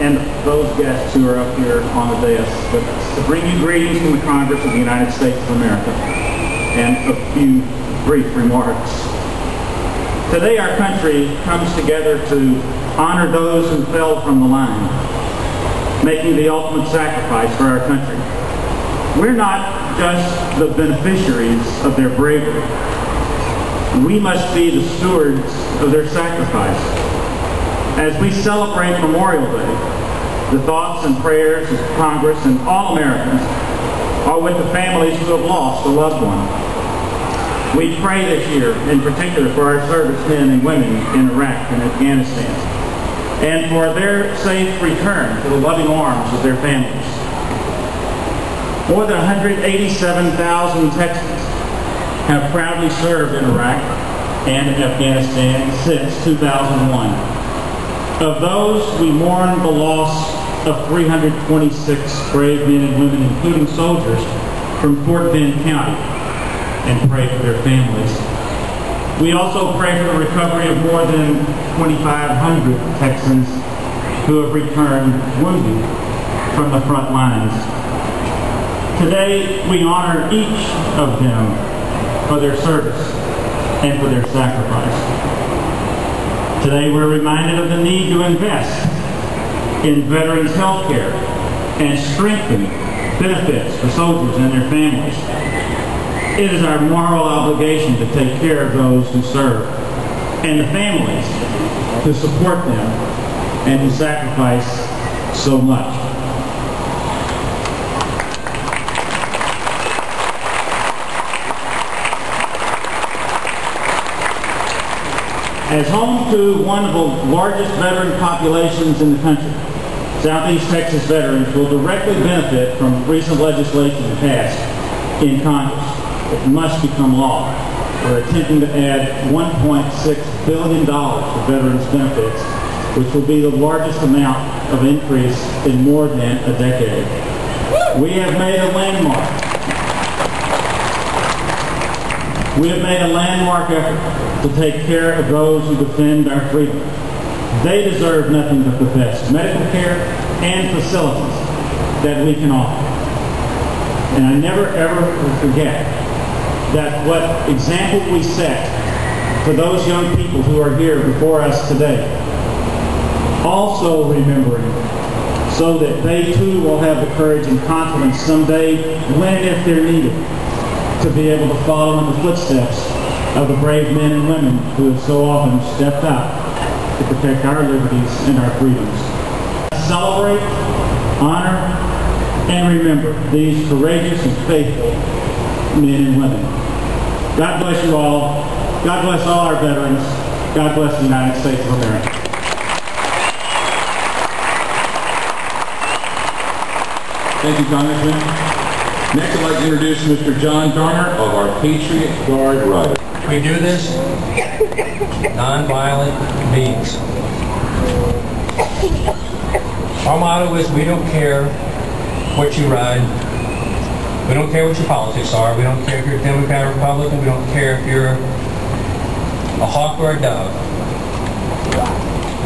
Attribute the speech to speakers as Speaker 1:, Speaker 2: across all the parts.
Speaker 1: and those guests who are up here on the dais with us to bring you greetings from the Congress of the United States of America and a few brief remarks. Today our country comes together to honor those who fell from the line, making the ultimate sacrifice for our country. We're not just the beneficiaries of their bravery. We must be the stewards of their sacrifice. As we celebrate Memorial Day, the thoughts and prayers of Congress and all Americans are with the families who have lost a loved one. We pray this year, in particular, for our servicemen and women in Iraq and Afghanistan, and for their safe return to the loving arms of their families. More than 187,000 Texans have proudly served in Iraq and Afghanistan since 2001. Of those, we mourn the loss of 326 brave men and women, including soldiers from Fort Bend County, and pray for their families. We also pray for the recovery of more than 2,500 Texans who have returned wounded from the front lines. Today, we honor each of them for their service and for their sacrifice. Today we're reminded of the need to invest in veterans' health care and strengthen benefits for soldiers and their families. It is our moral obligation to take care of those who serve and the families to support them and who sacrifice so much. As home to one of the largest veteran populations in the country, Southeast Texas veterans will directly benefit from recent legislation passed in Congress. It must become law. We're attempting to add $1.6 billion to veterans benefits, which will be the largest amount of increase in more than a decade. We have made a landmark. We have made a landmark effort to take care of those who defend our freedom. They deserve nothing but the best medical care and facilities that we can offer. And I never ever forget that what example we set for those young people who are here before us today. Also remembering so that they too will have the courage and confidence someday, when and if they're needed, to be able to follow in the footsteps of the brave men and women who have so often stepped up to protect our liberties and our freedoms. Celebrate, honor, and remember these courageous and faithful men and women. God bless you all. God bless all our veterans. God bless the United States of America.
Speaker 2: Thank you, Congressman. Next, I'd like to introduce Mr. John Garner of our Patriot Guard Riders.
Speaker 3: We do this non-violent means. Our motto is we don't care what you ride. We don't care what your politics are. We don't care if you're a Democrat or Republican. We don't care if you're a hawk or a dove.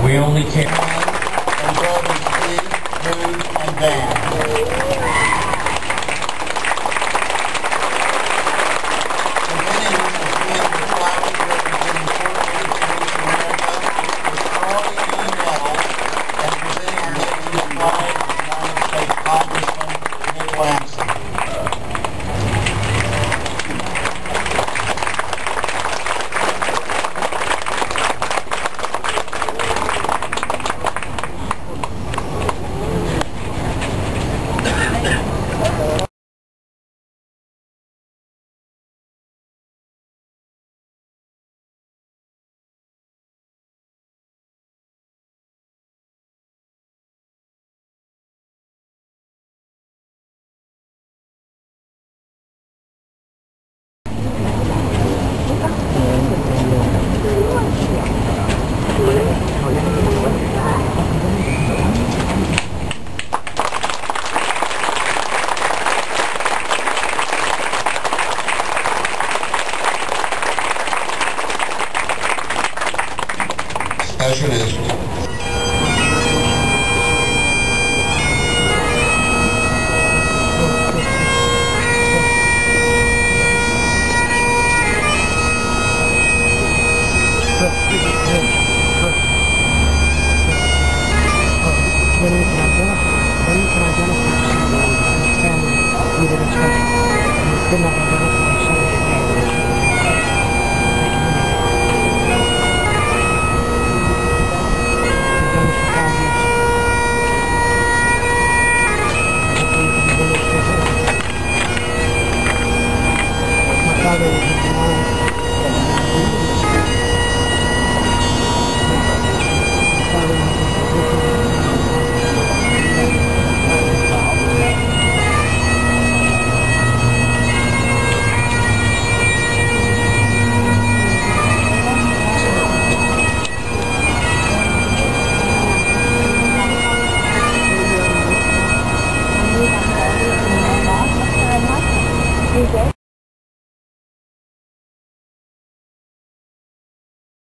Speaker 3: We only care.
Speaker 4: Enjoy the tea, food, and dance.
Speaker 3: As it is.
Speaker 5: Good night.